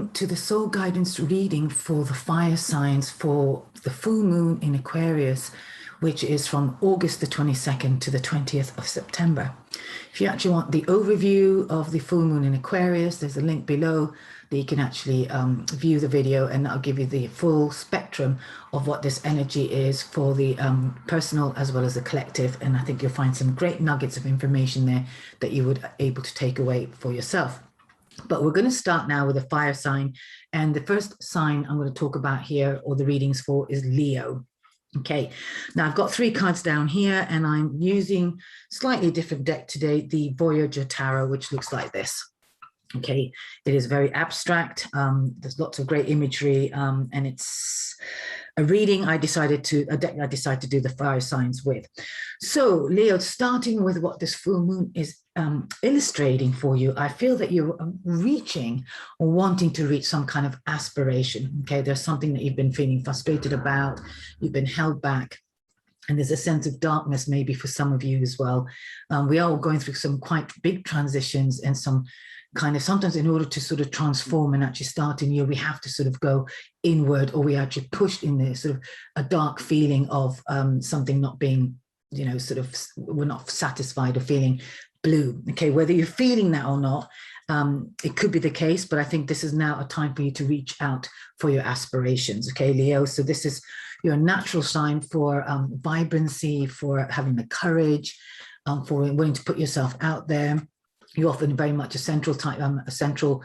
welcome to the soul guidance reading for the fire signs for the full moon in Aquarius, which is from August the 22nd to the 20th of September. If you actually want the overview of the full moon in Aquarius, there's a link below that you can actually view the video, and that'll give you the full spectrum of what this energy is for the personal as well as the collective. And I think you'll find some great nuggets of information there that you would be able to take away for yourself. But we're going to start now with a fire sign. And the first sign I'm going to talk about here, or the readings for, is Leo. Okay, now I've got 3 cards down here, and I'm using slightly different deck today, the Voyager Tarot, which looks like this. Okay, it is very abstract. There's lots of great imagery, and it's a reading a deck I decided to do the fire signs with. So Leo, starting with what this full moon is illustrating for you, I feel that you're reaching or wanting to reach some kind of aspiration. Okay, there's something that you've been feeling frustrated about, you've been held back, and there's a sense of darkness maybe for some of you as well. We are going through some quite big transitions, and some kind of, sometimes in order to sort of transform and actually start anew, we have to sort of go inward, or we actually pushed in there, sort of a dark feeling of something not being, you know, sort of, we're not satisfied or feeling blue. Okay, whether you're feeling that or not, it could be the case, but I think this is now a time for you to reach out for your aspirations. Okay, Leo, so this is your natural sign for vibrancy, for having the courage, for willing to put yourself out there. You're often very much a central type, a central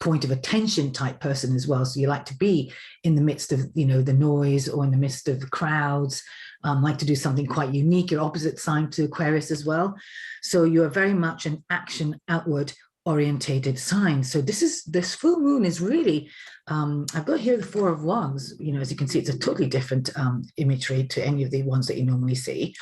point of attention type person as well. So you like to be in the midst of, you know, the noise, or in the midst of the crowds, like to do something quite unique. Your opposite sign to Aquarius as well. So you are very much an action outward orientated sign. So this full moon is really, I've got here the 4 of Wands. You know, as you can see, it's a totally different imagery to any of the ones that you normally see.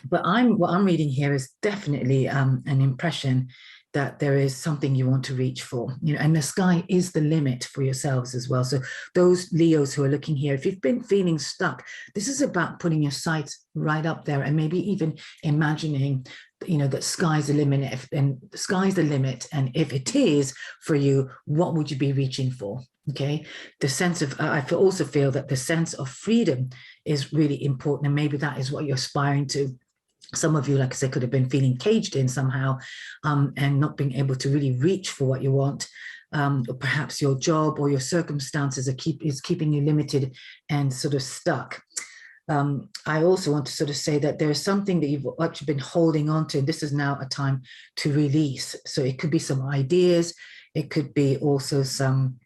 But what I'm reading here is definitely an impression that there is something you want to reach for, you know, and the sky is the limit for yourselves as well. So those Leos who are looking here, if you've been feeling stuck, this is about putting your sights right up there, and maybe even imagining, you know, that sky's the limit, and the sky's the limit. And if it is for you, what would you be reaching for? Okay, the sense of, I also feel that the sense of freedom is really important, and maybe that is what you're aspiring to. Some of you, like I said, could have been feeling caged in somehow, and not being able to really reach for what you want. Or perhaps your job or your circumstances is keeping you limited and sort of stuck. I also want to sort of say that there's something that you've actually been holding on to, and this is now a time to release. So it could be some ideas, it could be also some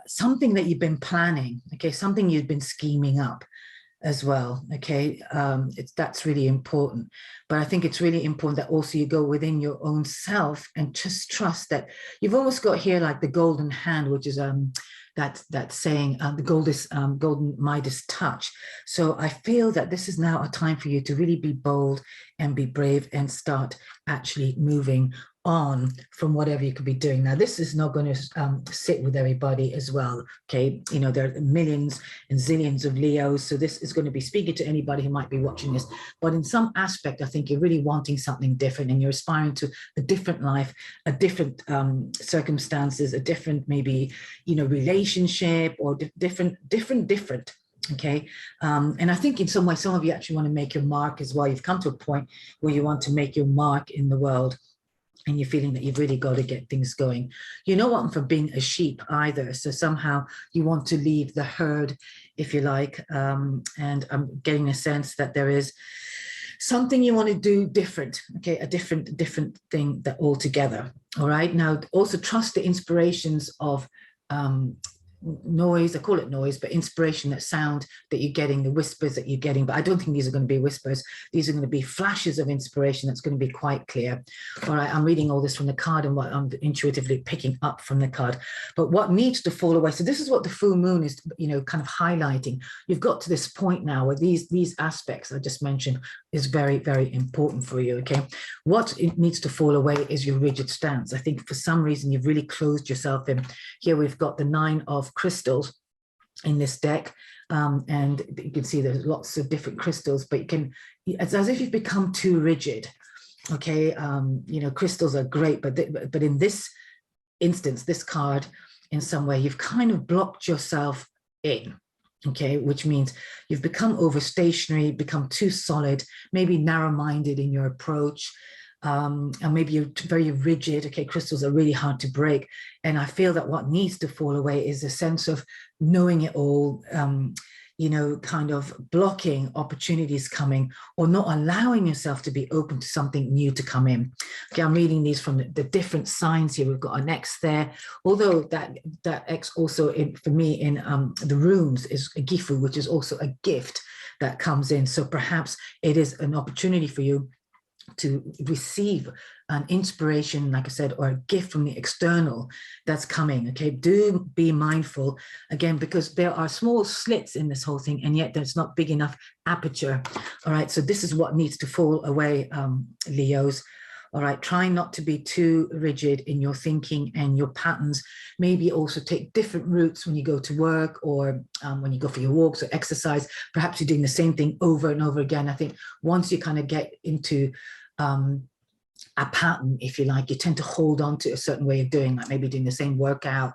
something that you've been planning, okay, something you've been scheming up as well. Okay, that's really important. But I think it's really important that also you go within your own self and just trust that you've almost got here like the golden hand, which is that saying, the golden Midas touch. So I feel that this is now a time for you to really be bold and be brave and start actually moving on from whatever you could be doing. Now, this is not going to sit with everybody as well. Okay, you know, there are millions and zillions of Leos, so this is going to be speaking to anybody who might be watching this. But in some aspect, I think you're really wanting something different, and you're aspiring to a different life, a different circumstances, a different, maybe, you know, relationship, or different. Okay, and I think in some way, some of you actually want to make your mark as well. You've come to a point where you want to make your mark in the world, and you're feeling that you've really got to get things going. You're not wanting from being a sheep either. So somehow you want to leave the herd, if you like. And I'm getting a sense that there is something you want to do different. Okay, a different thing that altogether. All right. Now, also trust the inspirations of noise. I call it noise, but inspiration, that sound that you're getting, the whispers that you're getting. But I don't think these are going to be whispers. These are going to be flashes of inspiration that's going to be quite clear. All right, I'm reading all this from the card and what I'm intuitively picking up from the card. But what needs to fall away, so this is what the full moon is, you know, kind of highlighting. You've got to this point now where these aspects I just mentioned is very, very important for you. Okay, what it needs to fall away is your rigid stance. I think for some reason you've really closed yourself in. Here we've got the 9 of crystals in this deck, and you can see there's lots of different crystals, but it's as if you've become too rigid. Okay, you know, crystals are great, but in this instance, this card, in some way, you've kind of blocked yourself in. Okay, which means you've become overstationary, become too solid, maybe narrow-minded in your approach, and maybe you're very rigid. Okay, crystals are really hard to break. And I feel that what needs to fall away is a sense of knowing it all, you know, kind of blocking opportunities coming, or not allowing yourself to be open to something new to come in. Okay, I'm reading these from the different signs here. We've got an X there, although that X also for me in the runes is a gifu, which is also a gift that comes in. So perhaps it is an opportunity for you to receive an inspiration, like I said, or a gift from the external that's coming. Okay, do be mindful again, because there are small slits in this whole thing, and yet there's not big enough aperture. All right, so this is what needs to fall away, Leos. All right, try not to be too rigid in your thinking and your patterns. Maybe also take different routes when you go to work, or when you go for your walks or exercise. Perhaps you're doing the same thing over and over again. I think once you kind of get into a pattern, if you like, you tend to hold on to a certain way of doing, like maybe doing the same workout,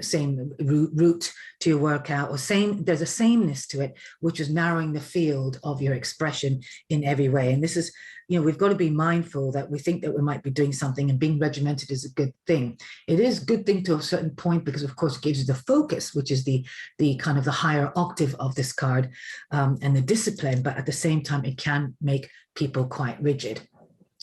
same route to your workout, or there's a sameness to it, which is narrowing the field of your expression in every way. And this is, you know, we've got to be mindful that we think that we might be doing something, and being regimented is a good thing. It is a good thing to a certain point, because of course it gives you the focus, which is the kind of the higher octave of this card, and the discipline, but at the same time, it can make people quite rigid.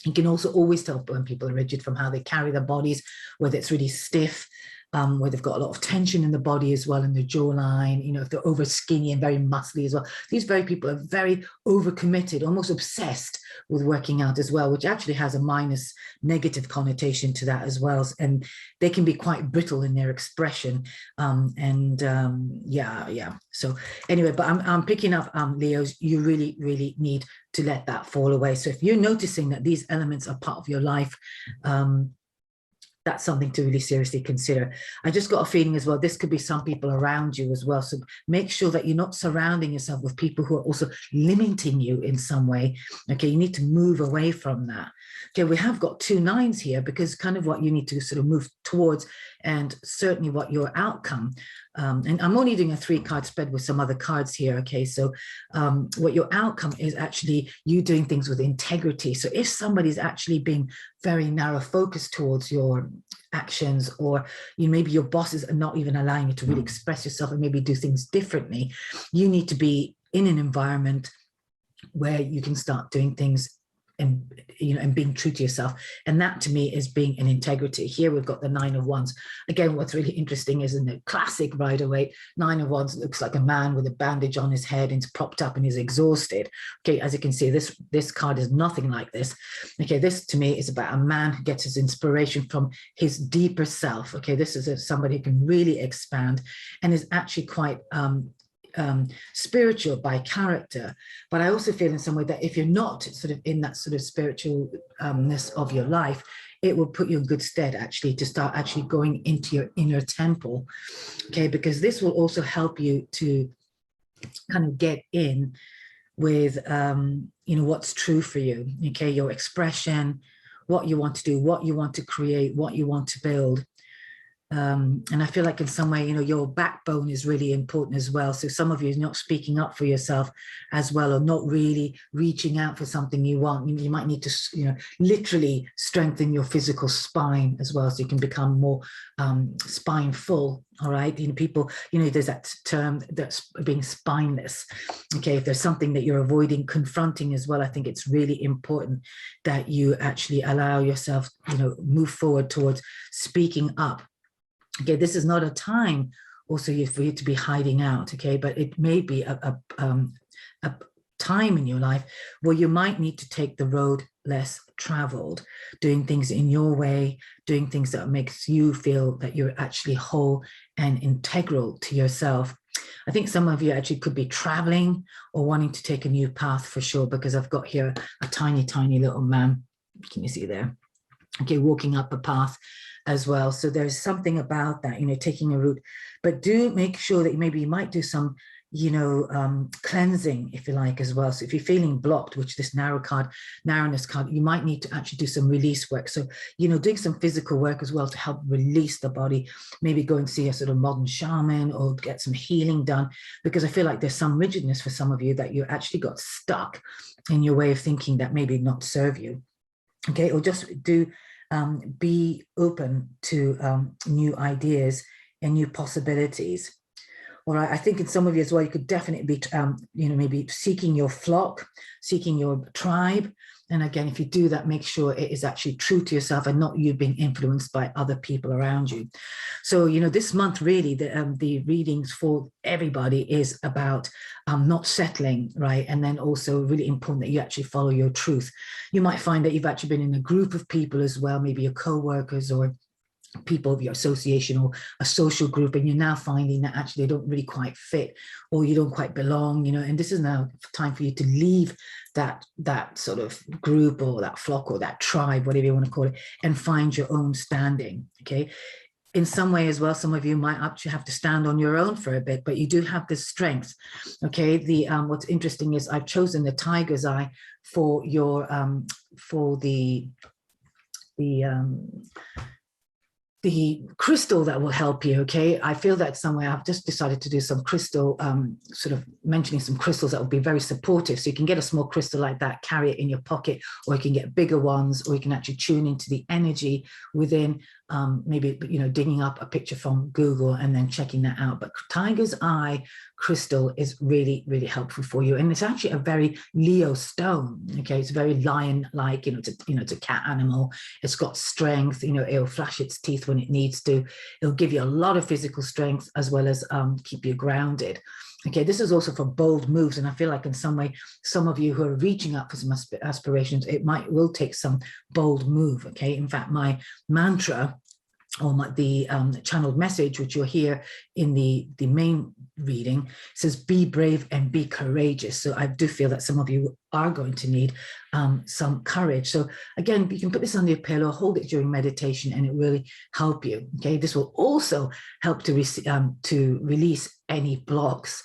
You can also always tell when people are rigid from how they carry their bodies, whether it's really stiff, where they've got a lot of tension in the body as well, in the jawline, you know, if they're over skinny and very muscly as well. These very people are very overcommitted, almost obsessed with working out as well, which actually has a minus negative connotation to that as well. And they can be quite brittle in their expression. Yeah. So anyway, but I'm picking up, Leos, you really, really need to let that fall away. So if you're noticing that these elements are part of your life, that's something to really seriously consider. I just got a feeling as well, this could be some people around you as well. So make sure that you're not surrounding yourself with people who are also limiting you in some way. Okay, you need to move away from that. Okay, we have got 2 9s here, because kind of what you need to sort of move towards, and certainly what your outcome, and I'm only doing a 3-card spread with some other cards here. Okay, so what your outcome is actually you doing things with integrity. So if somebody's actually being very narrow focused towards your actions, or maybe your bosses are not even allowing you to really express yourself and maybe do things differently, you need to be in an environment where you can start doing things and being true to yourself. And that to me is being in integrity. Here we've got the 9 of Wands. Again, what's really interesting is in the classic Rider-Waite, 9 of Wands looks like a man with a bandage on his head and he's propped up and he's exhausted. Okay, as you can see, this card is nothing like this. Okay, this to me is about a man who gets his inspiration from his deeper self. Okay, this is somebody who can really expand and is actually quite spiritual by character. But I also feel in some way that if you're not sort of in that sort of spiritualness of your life, it will put you in good stead actually to start actually going into your inner temple. Okay, because this will also help you to kind of get in with what's true for you. Okay, your expression, what you want to do, what you want to create, what you want to build. And I feel like in some way, your backbone is really important as well. So some of you are not speaking up for yourself as well, or not really reaching out for something you want. You might need to, literally strengthen your physical spine as well, so you can become more spineful. All right. People, there's that term that's being spineless. Okay. If there's something that you're avoiding confronting as well, I think it's really important that you actually allow yourself, move forward towards speaking up. Okay, this is not a time also for you to be hiding out, okay, but it may be a time in your life where you might need to take the road less traveled, doing things in your way, doing things that makes you feel that you're actually whole and integral to yourself. I think some of you actually could be traveling or wanting to take a new path for sure, because I've got here a tiny, tiny little man. Can you see there? Okay, walking up a path as well. So there's something about that, taking a route, but do make sure that maybe you might do some cleansing, if you like, as well. So if you're feeling blocked, which this narrowness card, you might need to actually do some release work. So, doing some physical work as well to help release the body, maybe go and see a sort of modern shaman or get some healing done, because I feel like there's some rigidness for some of you that you actually got stuck in your way of thinking that maybe not serve you. Okay, or just be open to new ideas and new possibilities. All right, I think in some of you as well, you could definitely be, maybe seeking your flock, seeking your tribe. And again, if you do that, make sure it is actually true to yourself and not you being influenced by other people around you. So, this month, really, the readings for everybody is about not settling, right? And then also really important that you actually follow your truth. You might find that you've actually been in a group of people as well, maybe your co-workers or people of your association or a social group, and you're now finding that actually they don't really quite fit or you don't quite belong, and this is now time for you to leave that sort of group or that flock or that tribe, whatever you want to call it, and find your own standing. Okay, in some way as well, some of you might actually have to stand on your own for a bit, but you do have this strength. Okay, what's interesting is I've chosen the tiger's eye for your for the crystal that will help you. Okay, I feel that somewhere I've just decided to do some crystal, sort of mentioning some crystals that will be very supportive. So you can get a small crystal like that, carry it in your pocket, or you can get bigger ones, or you can actually tune into the energy within, maybe digging up a picture from Google and then checking that out. But tiger's eye crystal is really, really helpful for you, and it's actually a very Leo stone. Okay, it's very lion-like. It's a cat animal. It's got strength. It'll flash its teeth when it needs to. It'll give you a lot of physical strength as well as keep you grounded. Okay, this is also for bold moves, and I feel like in some way, some of you who are reaching out for some aspirations, will take some bold move. Okay, in fact, my mantra, or the channeled message, which you'll hear in the main reading, says, be brave and be courageous. So I do feel that some of you are going to need some courage. So again, you can put this under your pillow, hold it during meditation, and it will really help you. Okay, this will also help to release any blocks,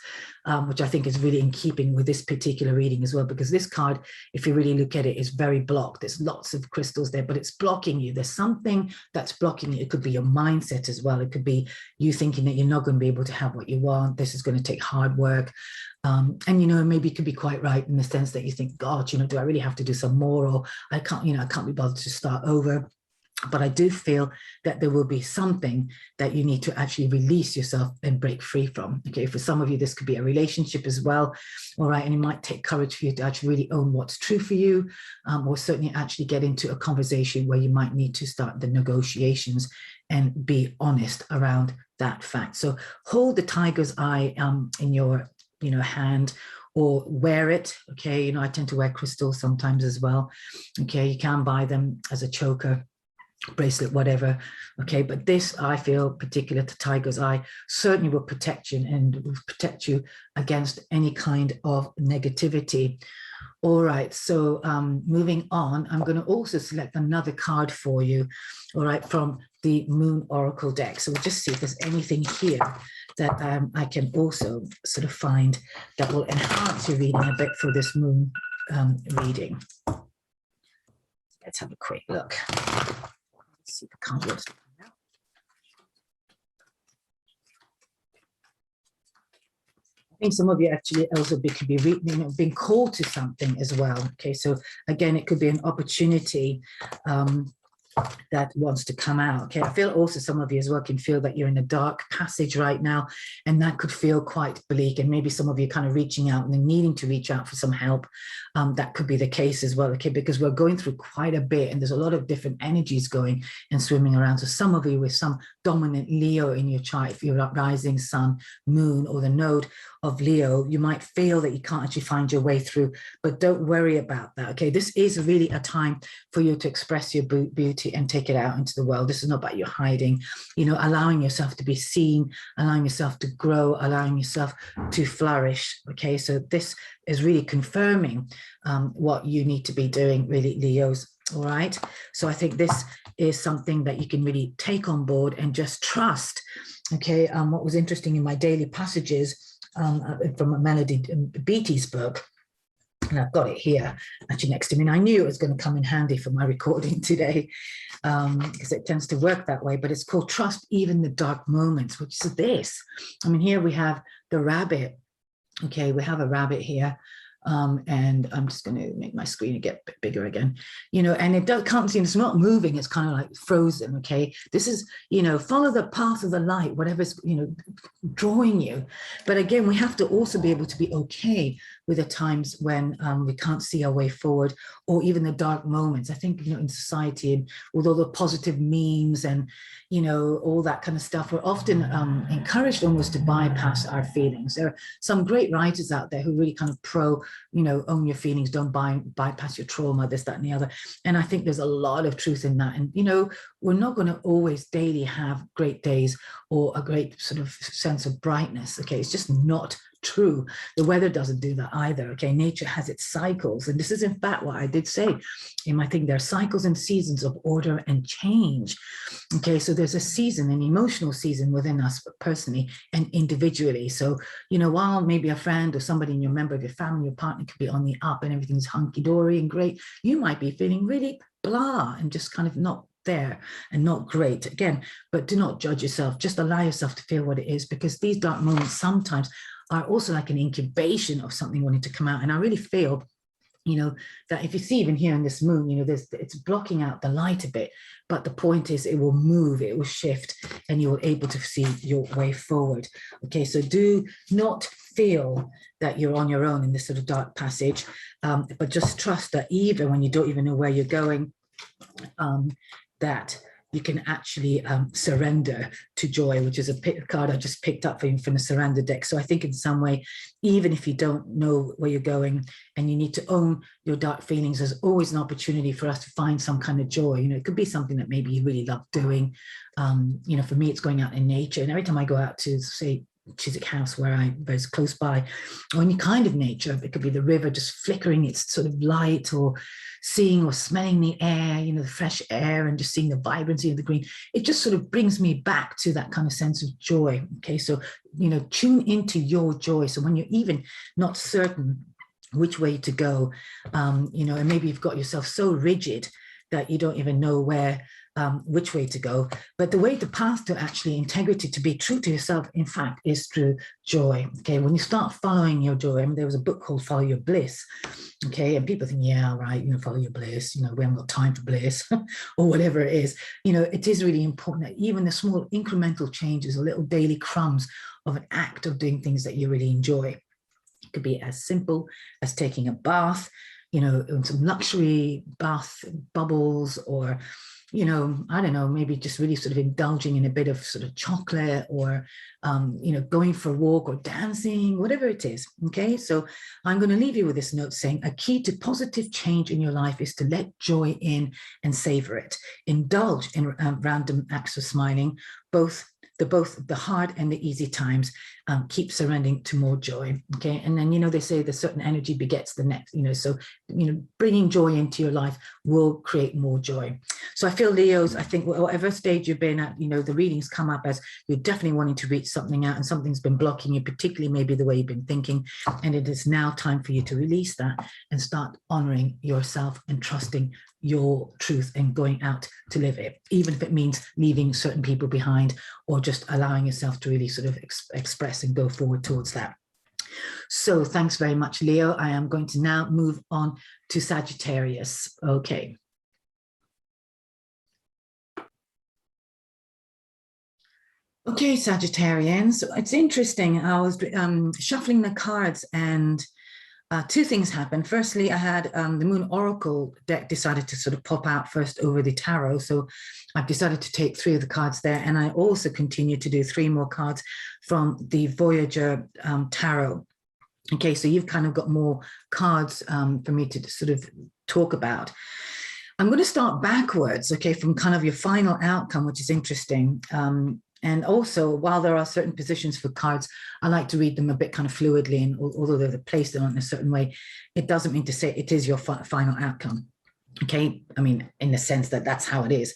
which I think is really in keeping with this particular reading as well, because this card, if you really look at it, is very blocked. There's lots of crystals there, but it's blocking you. There's something that's blocking you. It could be your mindset as well. It could be you thinking that you're not going to be able to have what you want. This is going to take hard work. And maybe you could be quite right in the sense that you think, God, do I really have to do some more, or I can't be bothered to start over. But I do feel that there will be something that you need to actually release yourself and break free from. Okay, for some of you, this could be a relationship as well. All right, and it might take courage for you to actually really own what's true for you, or certainly actually get into a conversation where you might need to start the negotiations and be honest around that fact. So hold the tiger's eye in your hand, or wear it. Okay, I tend to wear crystals sometimes as well. Okay, you can buy them as a choker, bracelet, whatever. Okay, but this, I feel, particular to tiger's eye, certainly will protect you and will protect you against any kind of negativity. All right, so moving on, I'm going to also select another card for you, all right, from the Moon Oracle deck. So we'll just see if there's anything here that I can also sort of find that will enhance your reading a bit for this Moon reading. Let's have a quick look. Let's see the cards. I think some of you actually also could be being called to something as well. Okay, so again, it could be an opportunity that wants to come out. Okay, I feel also some of you as well can feel that you're in a dark passage right now, and that could feel quite bleak, and maybe some of you kind of reaching out and then needing to reach out for some help. That could be the case as well, okay, because we're going through quite a bit, and there's a lot of different energies going and swimming around. So some of you with some dominant Leo in your chart, if you're rising, sun, moon, or the node of Leo, you might feel that you can't actually find your way through, but don't worry about that. Okay, this is really a time for you to express your beauty and take it out into the world. This is not about you hiding, allowing yourself to be seen, allowing yourself to grow, allowing yourself to flourish. Okay, so this is really confirming what you need to be doing, really, Leos. All right, so I think this is something that you can really take on board and just trust. Okay, what was interesting in my daily passages, from a Melody Beattie's book. And I've got it here actually next to me. And I knew it was going to come in handy for my recording today, because it tends to work that way. But it's called Trust Even the Dark Moments, which is this. I mean, here we have the rabbit. Okay, we have a rabbit here. And I'm just going to make my screen get a bit bigger again, and it can't see, it's not moving. It's kind of like frozen. Okay. This is, follow the path of the light, whatever's, drawing you. But again, we have to also be able to be okay with the times when we can't see our way forward, or even the dark moments. I think, in society, and with all the positive memes and, all that kind of stuff, we're often encouraged almost to bypass our feelings. There are some great writers out there who really kind of own your feelings, don't bypass your trauma, this, that, and the other. And I think there's a lot of truth in that. And, we're not going to always daily have great days or a great sort of sense of brightness. Okay. It's just not true. The weather doesn't do that either. Okay. Nature has its cycles. And this is in fact what I did say in my thing. There are cycles and seasons of order and change. Okay. So there's a season, an emotional season within us personally and individually. So, while maybe a friend or somebody in your member of your family, your partner could be on the up and everything's hunky-dory and great, you might be feeling really blah and just kind of not there and not great again. But do not judge yourself. Just allow yourself to feel what it is, because these dark moments sometimes are also like an incubation of something wanting to come out. And I really feel, that if you see even here in this moon, it's blocking out the light a bit, but the point is it will move, it will shift, and you're able to see your way forward. Okay, so do not feel that you're on your own in this sort of dark passage, but just trust that even when you don't even know where you're going, that you can actually surrender to joy, which is a card I just picked up from the surrender deck. So I think in some way, even if you don't know where you're going and you need to own your dark feelings, there's always an opportunity for us to find some kind of joy. It could be something that maybe you really love doing. For me, it's going out in nature. And every time I go out to, say, Chiswick House, where I'm very close by, or any kind of nature, it could be the river just flickering its sort of light, or seeing or smelling the air, the fresh air, and just seeing the vibrancy of the green. It just sort of brings me back to that kind of sense of joy. Okay, so, tune into your joy. So when you're even not certain which way to go, and maybe you've got yourself so rigid that you don't even know which way to go. But the path to actually integrity, to be true to yourself, in fact, is through joy. Okay, when you start following your joy, I mean, there was a book called Follow Your Bliss. Okay, and people think, yeah, right, follow your bliss, we haven't got time for bliss, or whatever it is. It is really important that even the small incremental changes, or little daily crumbs of an act of doing things that you really enjoy. It could be as simple as taking a bath, some luxury bath bubbles, or I don't know, maybe just really sort of indulging in a bit of sort of chocolate, or, going for a walk, or dancing, whatever it is. Okay, so I'm going to leave you with this note saying a key to positive change in your life is to let joy in and savor it. Indulge in random acts of smiling, both the hard and the easy times. Keep surrendering to more joy. Okay, and then they say the certain energy begets the next. So bringing joy into your life will create more joy. So I feel, Leos, I think whatever stage you've been at, the readings come up as you're definitely wanting to reach something out, and something's been blocking you, particularly maybe the way you've been thinking, and it is now time for you to release that and start honoring yourself and trusting your truth and going out to live it, even if it means leaving certain people behind, or just allowing yourself to really sort of express and go forward towards that. So thanks very much, Leo. I am going to now move on to Sagittarius. Okay. Okay, Sagittarians. It's interesting. I was shuffling the cards, and two things happened. Firstly, I had the Moon Oracle deck decided to sort of pop out first over the tarot. So I've decided to take 3 of the cards there. And I also continue to do 3 more cards from the Voyager tarot. Okay, so you've kind of got more cards for me to sort of talk about. I'm going to start backwards, okay, from kind of your final outcome, which is interesting. And also, while there are certain positions for cards, I like to read them a bit kind of fluidly, and although they're placed in a certain way, it doesn't mean to say it is your final outcome. Okay, I mean, in the sense that that's how it is.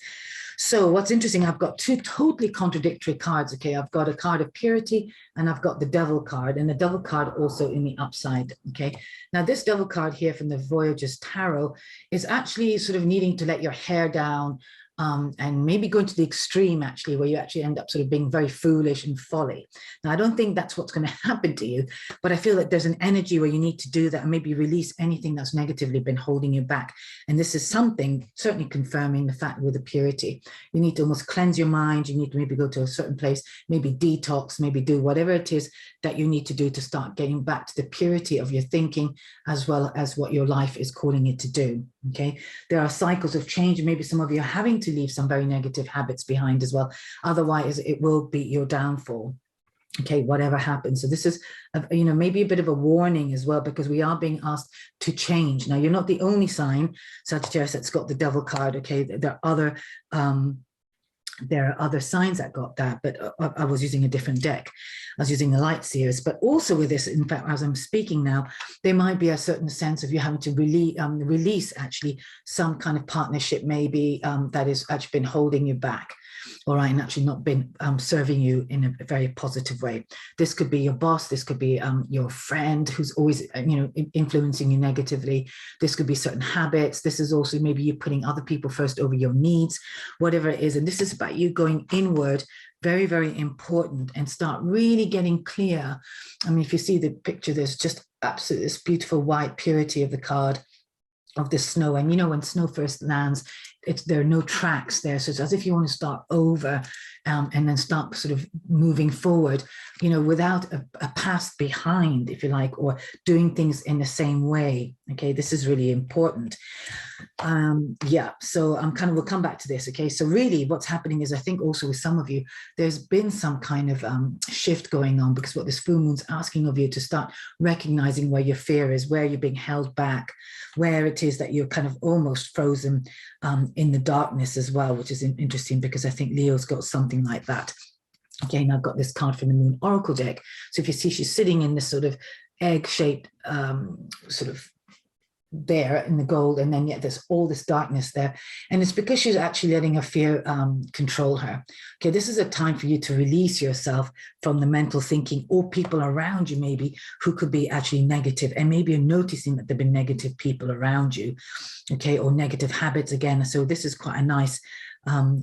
So what's interesting, I've got two totally contradictory cards. Okay, I've got a card of purity and I've got the devil card, and the devil card also in the upside. Okay, now this devil card here from the Voyager's Tarot is actually sort of needing to let your hair down, and maybe going to the extreme, actually, where you actually end up sort of being very foolish and folly. Now, I don't think that's what's going to happen to you, but I feel that there's an energy where you need to do that and maybe release anything that's negatively been holding you back. And this is something certainly confirming the fact with the purity. You need to almost cleanse your mind. You need to maybe go to a certain place, maybe detox, maybe do whatever it is that you need to do to start getting back to the purity of your thinking, as well as what your life is calling it to do. Okay, there are cycles of change, and maybe some of you are having to leave some very negative habits behind as well. Otherwise, it will be your downfall. Okay, whatever happens. So this is, maybe a bit of a warning as well, because we are being asked to change. Now, you're not the only sign, Sagittarius, that's got the devil card. Okay, there are other signs that got that, but I was using a different deck. I was using the light seers, but also with this, in fact, as I'm speaking now, there might be a certain sense of you having to release actually some kind of partnership, maybe that has actually been holding you back. All right, and actually not been serving you in a very positive way. This could be your boss. This could be your friend who's always, influencing you negatively. This could be certain habits. This is also maybe you putting other people first over your needs, whatever it is. And this is about you going inward, very, very important, and start really getting clear. I mean, if you see the picture, there's just absolutely this beautiful white purity of the card of the snow. And when snow first lands, there are no tracks there, so it's as if you want to start over, and then start sort of moving forward, without a past behind, if you like, or doing things in the same way. Okay, this is really important. So we'll come back to this. Okay, so really what's happening is, I think also with some of you, there's been some kind of shift going on, because what this full moon's asking of you to start recognizing where your fear is, where you're being held back, where it is that you're kind of almost frozen in the darkness as well, which is interesting, because I think Leo's got something like that. Again, I've got this card from the Moon Oracle deck. So if you see, she's sitting in this sort of egg-shaped sort of there in the gold, and then yet there's all this darkness there, and it's because she's actually letting her fear control her. Okay, this is a time for you to release yourself from the mental thinking or people around you maybe who could be actually negative, and maybe you're noticing that there've been negative people around you, okay, or negative habits again. So this is quite a nice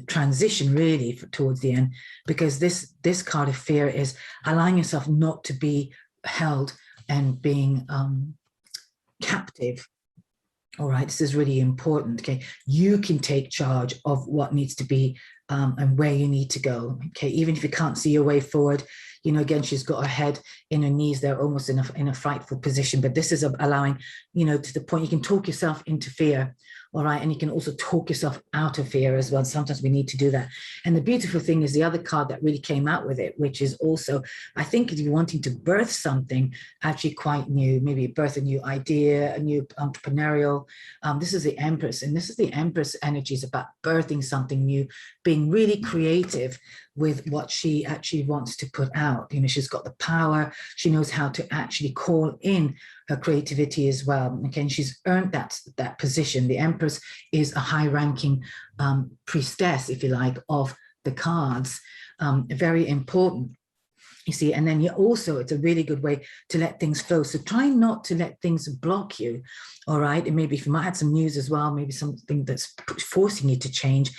transition really towards the end, because this card of fear is allowing yourself not to be held and being captive. All right, this is really important. Okay, you can take charge of what needs to be and where you need to go. Okay, even if you can't see your way forward, again, she's got her head in her knees there, almost in a frightful position. But this is allowing, to the point you can talk yourself into fear. All right, and you can also talk yourself out of fear as well. Sometimes we need to do that. And the beautiful thing is the other card that really came out with it, which is also, I think, if you're wanting to birth something actually quite new, maybe birth a new idea, a new entrepreneurial. This is the Empress, and this is the Empress energies about birthing something new, being really creative with what she actually wants to put out. She's got the power. She knows how to actually call in her creativity as well. Okay, and she's earned that position. The Empress is a high-ranking priestess, if you like, of the cards. Very important. You see, and then it's a really good way to let things flow. So try not to let things block you, all right? And maybe if you might have some news as well, maybe something that's forcing you to change,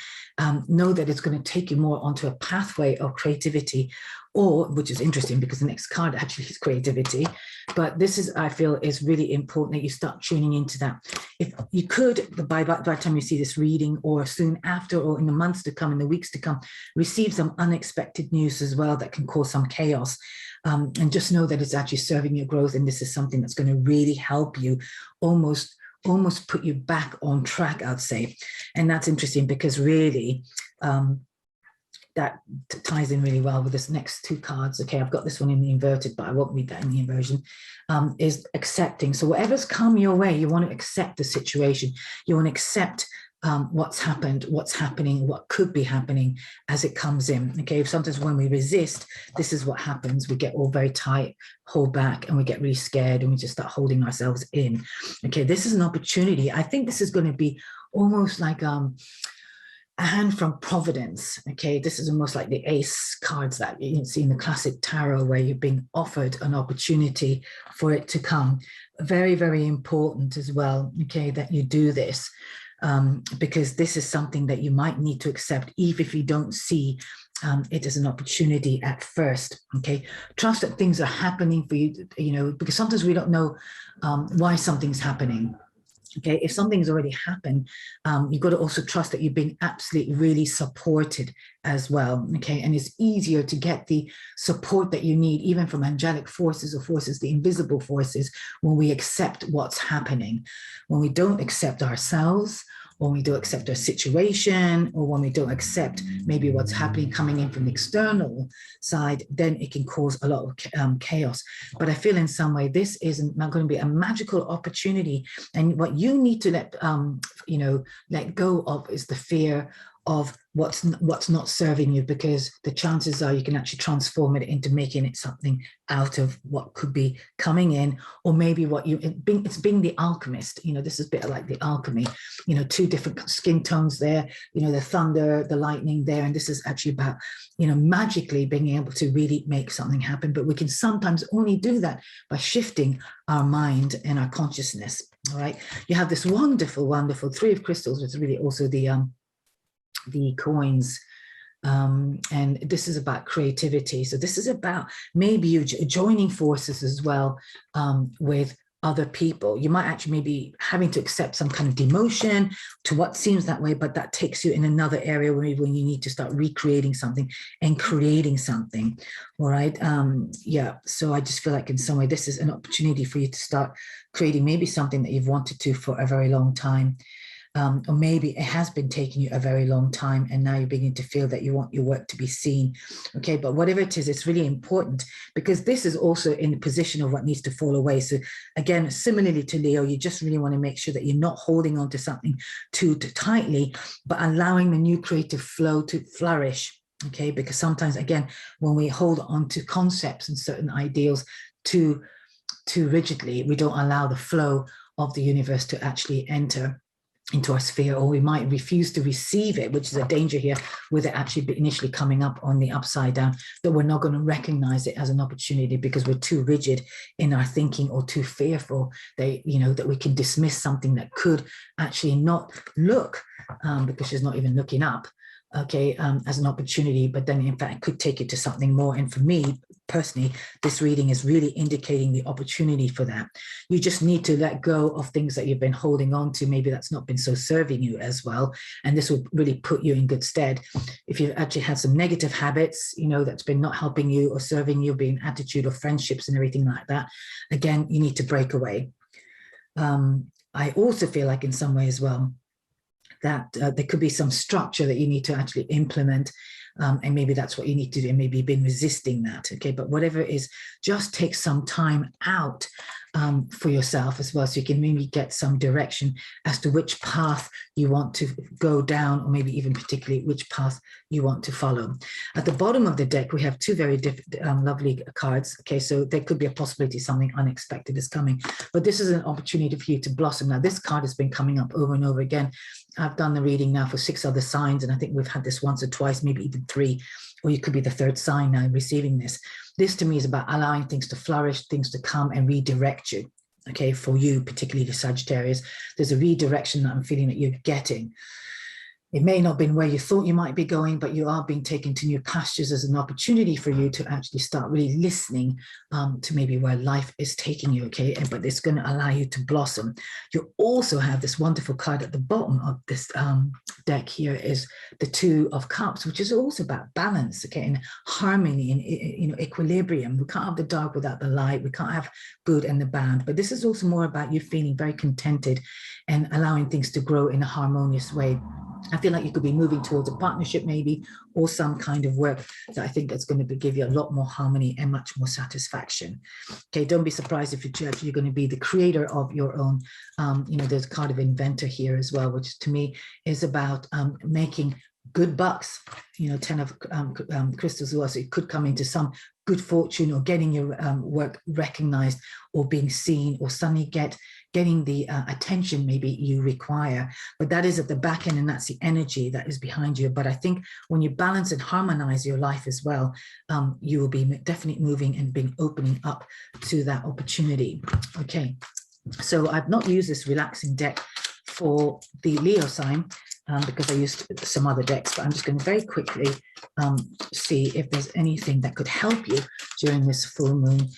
know that it's going to take you more onto a pathway of creativity, or, which is interesting because the next card actually is creativity. But this is, I feel, is really important that you start tuning into that. If you could, by the time you see this reading, or soon after, or in the months to come, in the weeks to come, receive some unexpected news as well that can cause some chaos. And just know that it's actually serving your growth. And this is something that's going to really help you almost put you back on track, I'd say. And that's interesting because really that ties in really well with this next two cards. Okay, I've got this one in the inverted, but I won't read that in the inversion. Is accepting. So whatever's come your way, you want to accept the situation. You want to accept what's happened, what's happening, what could be happening as it comes in. Okay, sometimes when we resist, this is what happens. We get all very tight, hold back, and we get really scared, and we just start holding ourselves in. Okay, this is an opportunity. I think this is going to be almost like a hand from Providence. Okay, this is almost like the ace cards that you see in the classic tarot, where you're being offered an opportunity for it to come. Very, very important as well, okay, that you do this, because this is something that you might need to accept, even if you don't see it as an opportunity at first. Okay, trust that things are happening for you, you know, because sometimes we don't know why something's happening. Okay, if something's already happened, you've got to also trust that you've been absolutely really supported as well. Okay, and it's easier to get the support that you need, even from angelic forces or forces, the invisible forces, when we accept what's happening. When we don't accept ourselves, when we don't accept our situation, or when we don't accept maybe what's happening coming in from the external side, then it can cause a lot of chaos. But I feel in some way this is not going to be a magical opportunity, and what you need to let go of is the fear of what's not serving you, because the chances are you can actually transform it into making it something out of what could be coming in, or maybe it's being the alchemist. You know, this is a bit like the alchemy, you know, two different skin tones there, you know, the thunder, the lightning there, and this is actually about, you know, magically being able to really make something happen. But we can sometimes only do that by shifting our mind and our consciousness. All right, you have this wonderful, wonderful Three of Crystals, which is really also the coins, and this is about creativity. So this is about maybe you joining forces as well with other people. You might actually maybe having to accept some kind of demotion to what seems that way, but that takes you in another area where when you need to start recreating something and creating something. All right, yeah, so I just feel like in some way this is an opportunity for you to start creating maybe something that you've wanted to for a very long time. Or maybe it has been taking you a very long time, and now you're beginning to feel that you want your work to be seen. Okay, but whatever it is, it's really important, because this is also in the position of what needs to fall away. So again, similarly to Leo, you just really want to make sure that you're not holding on to something too tightly, but allowing the new creative flow to flourish. Okay, because sometimes, again, when we hold on to concepts and certain ideals too rigidly, we don't allow the flow of the universe to actually enter into our sphere, or we might refuse to receive it, which is a danger here, with it actually initially coming up on the upside down, that we're not going to recognize it as an opportunity because we're too rigid in our thinking, or too fearful that, you know, that we can dismiss something that could actually not look, because she's not even looking up, okay, as an opportunity, but then in fact could take it to something more. And for me personally, this reading is really indicating the opportunity for that. You just need to let go of things that you've been holding on to, maybe that's not been so serving you as well, and this will really put you in good stead. If you've actually had some negative habits, you know, that's been not helping you or serving you, being attitude or friendships and everything like that, again, you need to break away. I also feel like in some way as well that there could be some structure that you need to actually implement, and maybe that's what you need to do, and maybe you've been resisting that. Okay, but whatever it is, just take some time out for yourself as well, so you can maybe get some direction as to which path you want to go down, or maybe even particularly which path you want to follow. At the bottom of the deck, we have two very different, lovely cards. Okay, so there could be a possibility something unexpected is coming, but this is an opportunity for you to blossom. Now, this card has been coming up over and over again. I've done the reading now for 6 other signs, and I think we've had this once or twice, maybe even 3, or you could be the 3rd sign now receiving this. This to me is about allowing things to flourish, things to come and redirect you. Okay, for you, particularly the Sagittarius, there's a redirection that I'm feeling that you're getting. It may not have been where you thought you might be going, but you are being taken to new pastures as an opportunity for you to actually start really listening to maybe where life is taking you, okay? But it's going to allow you to blossom. You also have this wonderful card at the bottom of this deck here is the Two of Cups, which is also about balance, okay, and harmony and, you know, equilibrium. We can't have the dark without the light. We can't have good and the bad. But this is also more about you feeling very contented and allowing things to grow in a harmonious way. I feel like you could be moving towards a partnership maybe, or some kind of work that I think that's going to give you a lot more harmony and much more satisfaction. Okay, don't be surprised if you're going to be the creator of your own, you know, there's a card of inventor here as well, which to me is about making good bucks, you know, 10 of crystals as well. So it could come into some good fortune, or getting your work recognized, or being seen, or suddenly getting the attention maybe you require. But that is at the back end, and that's the energy that is behind you. But I think when you balance and harmonize your life as well, you will be definitely moving and being opening up to that opportunity. Okay, so I've not used this relaxing deck for the Leo sign, because I used some other decks, but I'm just going to very quickly see if there's anything that could help you during this full moon.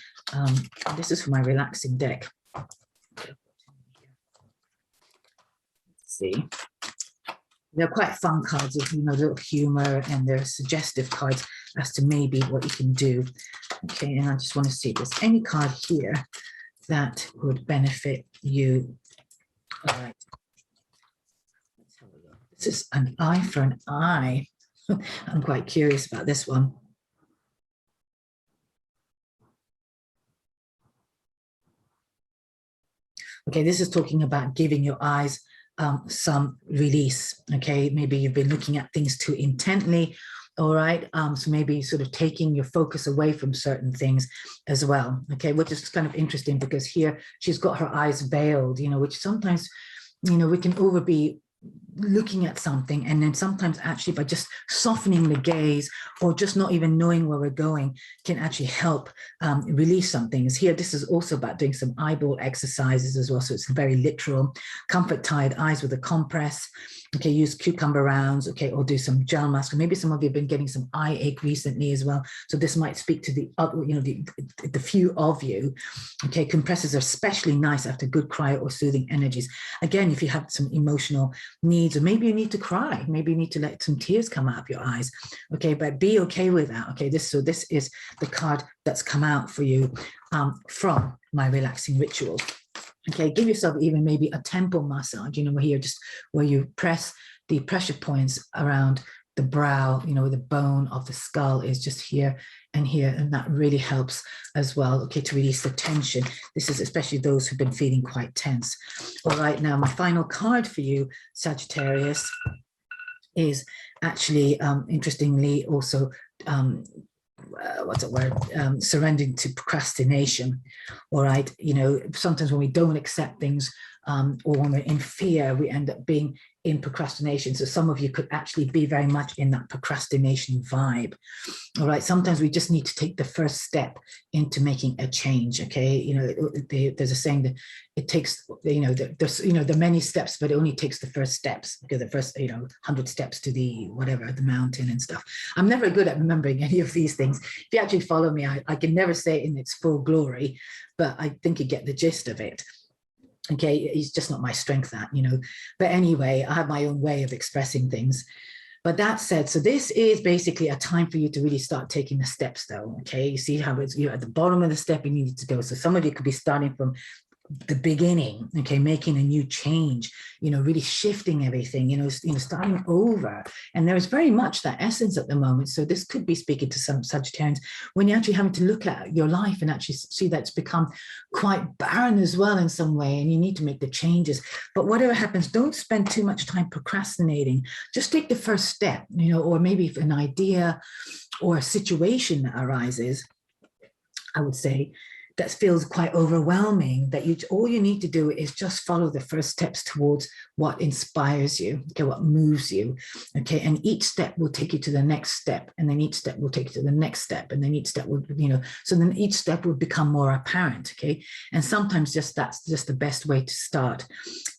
This is for my relaxing deck. Let's see. They're quite fun cards with, you know, little humor, and they're suggestive cards as to maybe what you can do. Okay, and I just want to see if there's any card here that would benefit you. All right. This is an eye for an eye. I'm quite curious about this one. Okay, this is talking about giving your eyes some release. Okay, maybe you've been looking at things too intently. All right, so maybe sort of taking your focus away from certain things as well. Okay, which is kind of interesting, because here she's got her eyes veiled, you know, which sometimes, you know, we can be looking at something, and then sometimes actually by just softening the gaze, or just not even knowing where we're going, can actually help release some things. Here, this is also about doing some eyeball exercises as well, so it's very literal. Comfort tide eyes with a compress. Okay, use cucumber rounds. Okay, or do some gel mask. Maybe some of you have been getting some eye ache recently as well, so this might speak to the other, you know, the few of you. Okay, compressors are especially nice after good cry or soothing energies. Again, if you have some emotional needs, or maybe you need to cry, maybe you need to let some tears come out of your eyes. Okay, but be okay with that. Okay, this is the card that's come out for you from my relaxing rituals. Okay, give yourself even maybe a temple massage, you know, here, just where you press the pressure points around the brow, you know, where the bone of the skull is, just here and here, and that really helps as well. Okay, to release the tension. This is especially those who've been feeling quite tense. All right, now my final card for you, Sagittarius, is actually interestingly also what's the word, surrendering to procrastination. All right, you know, sometimes when we don't accept things, or when we're in fear, we end up being in procrastination. So some of you could actually be very much in that procrastination vibe. All right, sometimes we just need to take the first step into making a change. Okay, you know, there's a saying that it takes, you know, there's, you know, the many steps, but it only takes the first steps, because the first, you know, 100 steps to the whatever, the mountain and stuff. I'm never good at remembering any of these things. If you actually follow me, I can never say it in its full glory, but I think you get the gist of it. Okay, it's just not my strength, that, you know. But anyway, I have my own way of expressing things. But that said, so this is basically a time for you to really start taking the steps, though. Okay, you see how you're at the bottom of the step you needed to go. So some of you could be starting from the beginning, okay, making a new change, you know, really shifting everything, you know, starting over. And there is very much that essence at the moment. So this could be speaking to some Sagittarians when you're actually having to look at your life and actually see that it's become quite barren as well in some way, and you need to make the changes. But whatever happens, don't spend too much time procrastinating. Just take the first step, you know, or maybe if an idea or a situation that arises, I would say, that feels quite overwhelming, that all you need to do is just follow the first steps towards what inspires you, okay, what moves you, okay, and each step will take you to the next step, and then each step will take you to the next step, and then each step will, you know, so then each step will become more apparent, okay, and sometimes that's just the best way to start.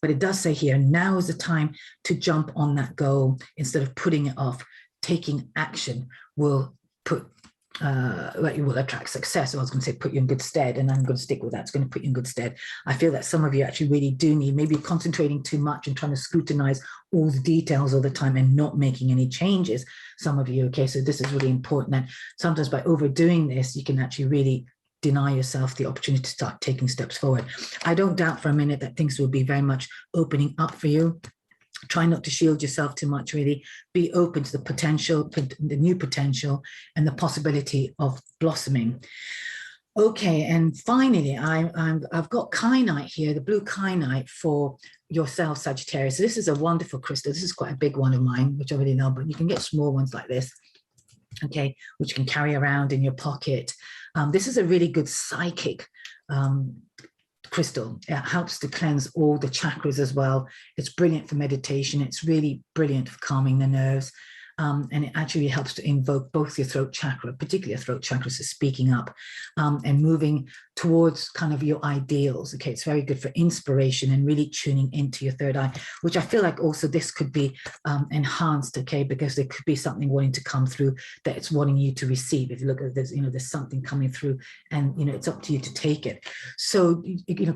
But it does say here, now is the time to jump on that goal instead of putting it off. Taking action will it will attract success. I was going to say put you in good stead, and I'm going to stick with that. It's going to put you in good stead. I feel that some of you actually really do need, maybe concentrating too much and trying to scrutinize all the details all the time and not making any changes. Some of you, okay, so this is really important. And sometimes by overdoing this, you can actually really deny yourself the opportunity to start taking steps forward. I don't doubt for a minute that things will be very much opening up for you. Try not to shield yourself too much, really. Be open to the potential, the new potential, and the possibility of blossoming. Okay, and finally, I've got kyanite here, the blue kyanite for yourself, Sagittarius. This is a wonderful crystal. This is quite a big one of mine, which I already know, but you can get small ones like this, okay, which you can carry around in your pocket. This is a really good psychic crystal. It helps to cleanse all the chakras as well. It's brilliant for meditation. It's really brilliant for calming the nerves. And it actually helps to invoke both your throat chakra, particularly your throat chakra, so speaking up and moving towards kind of your ideals. Okay, it's very good for inspiration and really tuning into your third eye, which I feel like also this could be enhanced, okay, because there could be something wanting to come through that it's wanting you to receive. If you look at this, there's something coming through and, it's up to you to take it. So,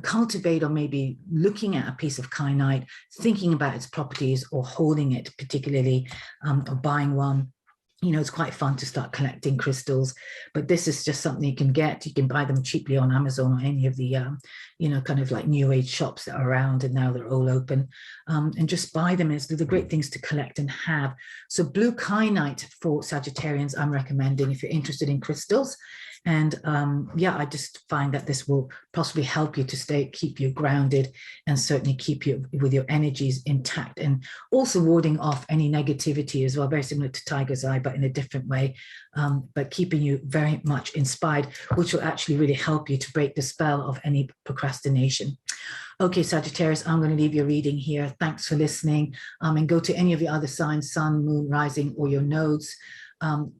cultivate or maybe looking at a piece of kyanite, thinking about its properties or holding it particularly, or buying one. It's quite fun to start collecting crystals, but this is just something you can get. You can buy them cheaply on Amazon or any of the, kind of like new age shops that are around, and now they're all open. And just buy them. They're the great things to collect and have. So blue kyanite for Sagittarians, I'm recommending if you're interested in crystals. And I just find that this will possibly help you to keep you grounded and certainly keep you with your energies intact, and also warding off any negativity as well, very similar to Tiger's Eye, but in a different way, but keeping you very much inspired, which will actually really help you to break the spell of any procrastination. Okay, Sagittarius, I'm going to leave your reading here. Thanks for listening, and go to any of your other signs, sun, moon, rising, or your nodes,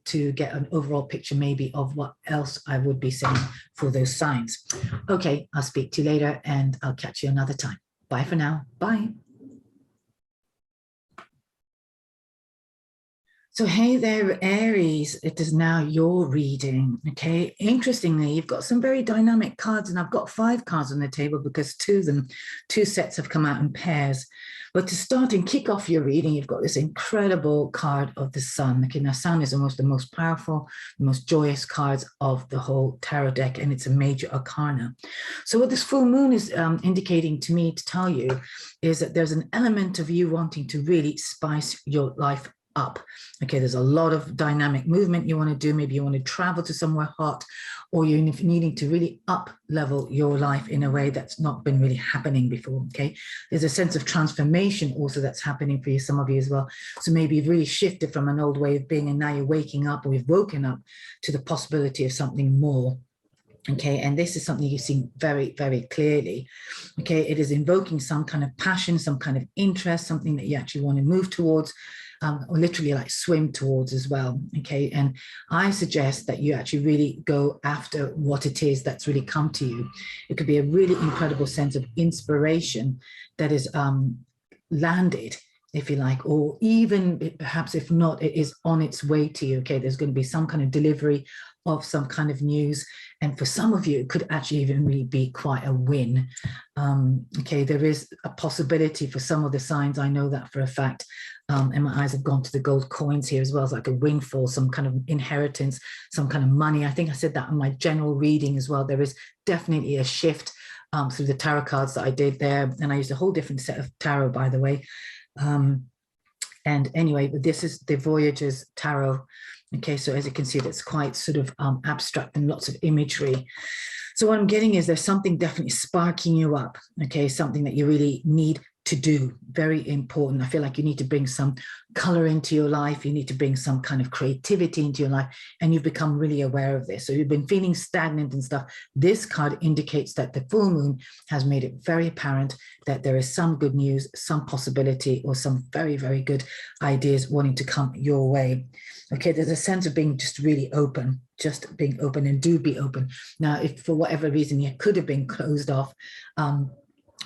to get an overall picture maybe of what else I would be saying for those signs. Okay, I'll speak to you later and I'll catch you another time. Bye for now. Bye. So, hey there, Aries, it is now your reading, okay? Interestingly, you've got some very dynamic cards, and I've got 5 cards on the table because two sets have come out in pairs. But to start and kick off your reading, you've got this incredible card of the Sun. Okay, now Sun is almost the most powerful, the most joyous cards of the whole tarot deck, and it's a major arcana. So what this full moon is indicating to me to tell you is that there's an element of you wanting to really spice your life up. Okay, there's a lot of dynamic movement you want to do. Maybe you want to travel to somewhere hot, or you're needing to really up level your life in a way that's not been really happening before. Okay, there's a sense of transformation also that's happening for you, some of you as well. So maybe you've really shifted from an old way of being, and now you're waking up, or you've woken up to the possibility of something more. Okay, and this is something you see very, very clearly. Okay, it is invoking some kind of passion, some kind of interest, something that you actually want to move towards, or literally like swim towards as well. Okay, and I suggest that you actually really go after what it is that's really come to you. It could be a really incredible sense of inspiration that is landed, if you like, or even perhaps if not, it is on its way to you. Okay, there's going to be some kind of delivery of some kind of news, and for some of you it could actually even really be quite a win. Okay, there is a possibility for some of the signs, I know that for a fact, and my eyes have gone to the gold coins here as well, as like a windfall, some kind of inheritance, some kind of money. I think I said that in my general reading as well. There is definitely a shift through the tarot cards that I did there, and I used a whole different set of tarot, by the way. And anyway, but this is the Voyagers Tarot. Okay, so as you can see, that's quite sort of abstract and lots of imagery. So what I'm getting is there's something definitely sparking you up, okay, something that you really need to do, very important. I feel like you need to bring some color into your life, you need to bring some kind of creativity into your life, and you've become really aware of this. So you've been feeling stagnant and stuff. This card indicates that the full moon has made it very apparent that there is some good news, some possibility, or some very, very good ideas wanting to come your way. Okay, there's a sense of being just really open, just being open, and do be open. Now, if for whatever reason you could have been closed off,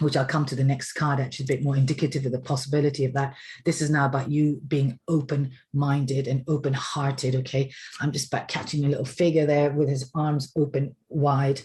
which I'll come to the next card, actually a bit more indicative of the possibility of that. This is now about you being open-minded and open-hearted, okay? I'm just back catching a little figure there with his arms open wide.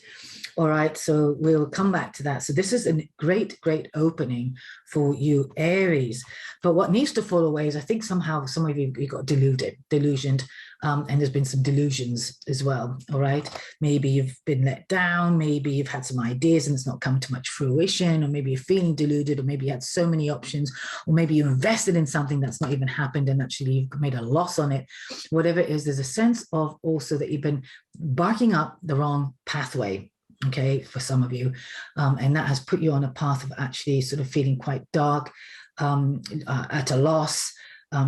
All right, so we'll come back to that. So this is a great, great opening for you, Aries. But what needs to fall away is I think somehow some of you got delusioned. and there's been some delusions as well. All right. Maybe you've been let down. Maybe you've had some ideas and it's not come to much fruition, or maybe you're feeling deluded, or maybe you had so many options, or maybe you invested in something that's not even happened and actually you've made a loss on it. Whatever it is, there's a sense of also that you've been barking up the wrong pathway. Okay, for some of you, and that has put you on a path of actually sort of feeling quite dark, at a loss,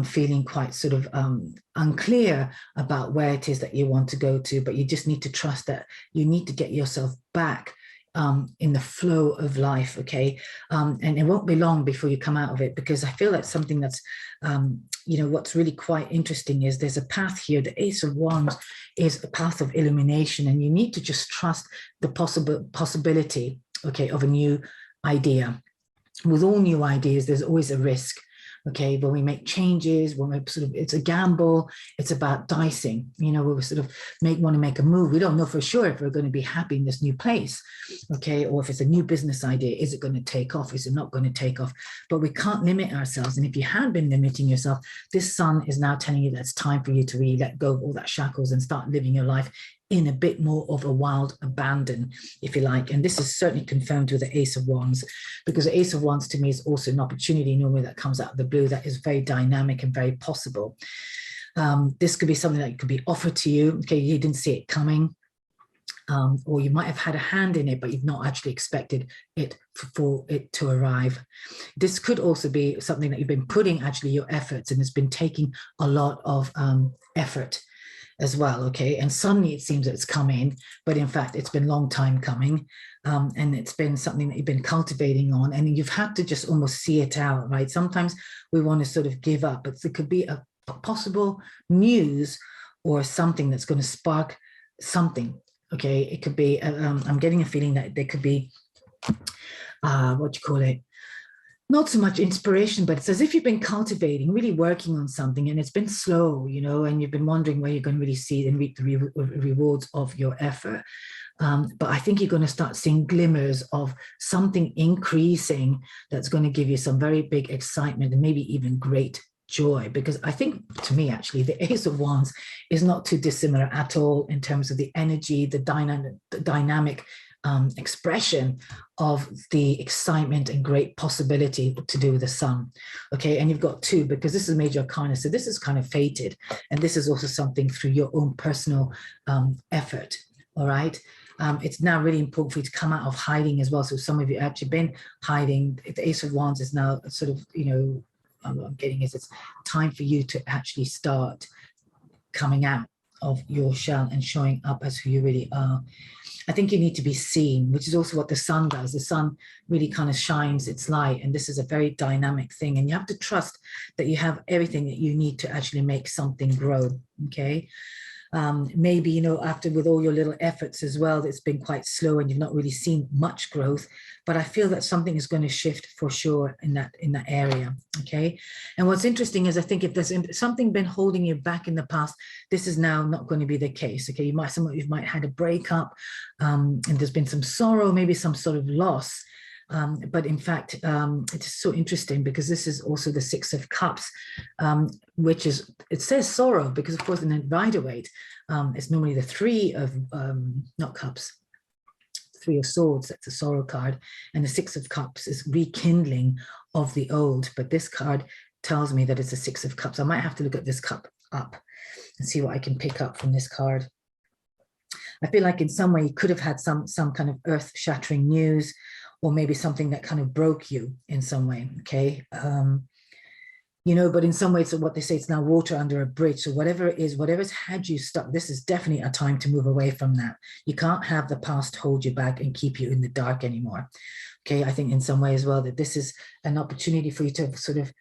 feeling quite sort of unclear about where it is that you want to go to, but you just need to trust that you need to get yourself back in the flow of life, okay? And it won't be long before you come out of it, because I feel that's something that's, you know, what's really quite interesting is there's a path here. The Ace of Wands is a path of illumination, and you need to just trust the possibility, okay, of a new idea. With all new ideas, there's always a risk. Okay, when we make changes, when we sort of, it's a gamble, it's about dicing, you know, we sort of want to make a move. We don't know for sure if we're going to be happy in this new place, okay, or if it's a new business idea, is it going to take off, is it not going to take off? But we can't limit ourselves. And if you had been limiting yourself, this sun is now telling you that it's time for you to really let go of all that shackles and start living your life in a bit more of a wild abandon, if you like. And this is certainly confirmed with the Ace of Wands, because the Ace of Wands to me is also an opportunity normally that comes out of the blue that is very dynamic and very possible. This could be something that could be offered to you. Okay, you didn't see it coming. Or you might have had a hand in it, but you've not actually expected it for it to arrive. This could also be something that you've been putting actually your efforts, and it's been taking a lot of effort as well, okay? And suddenly it seems that it's coming, but in fact, it's been a long time coming. And it's been something that you've been cultivating on, and you've had to just almost see it out, right? Sometimes we want to sort of give up, but there could be a possible news or something that's going to spark something, okay? It could be, I'm getting a feeling that there could be, what do you call it? Not so much inspiration, but it's as if you've been cultivating, really working on something, and it's been slow, you know, and you've been wondering where you're going to really see and reap the rewards of your effort. But I think you're going to start seeing glimmers of something increasing that's going to give you some very big excitement and maybe even great joy. Because I think, to me, actually, the Ace of Wands is not too dissimilar at all in terms of the energy, the dynamic expression of the excitement and great possibility to do with the sun. Okay, and you've got two, because this is major arcana, so this is kind of fated, and this is also something through your own personal effort. All right, it's now really important for you to come out of hiding as well. So some of you have actually been hiding. The Ace of Wands is now sort of, you know, what I'm getting is it's time for you to actually start coming out of your shell and showing up as who you really are. I think you need to be seen, which is also what the sun does. The sun really kind of shines its light, and this is a very dynamic thing, and you have to trust that you have everything that you need to actually make something grow, okay? Maybe, you know, after with all your little efforts as well, it's been quite slow and you've not really seen much growth, but I feel that something is going to shift for sure in that area, okay? And what's interesting is I think if there's something been holding you back in the past, this is now not going to be the case, okay? Some of you might have had a breakup, and there's been some sorrow, maybe some sort of loss. But in fact, it's so interesting because this is also the Six of Cups, which is, it says sorrow because of course in the Rider-Waite, it's normally the Three of, not Cups, Three of Swords, that's a sorrow card. And the Six of Cups is rekindling of the old. But this card tells me that it's a Six of Cups. I might have to look at this cup up and see what I can pick up from this card. I feel like in some way you could have had some kind of earth-shattering news, or maybe something that kind of broke you in some way, okay? You know, but in some ways, so what they say, it's now water under a bridge. So whatever it is, whatever's had you stuck, this is definitely a time to move away from that. You can't have the past hold you back and keep you in the dark anymore, okay? I think in some way as well that this is an opportunity for you to sort of,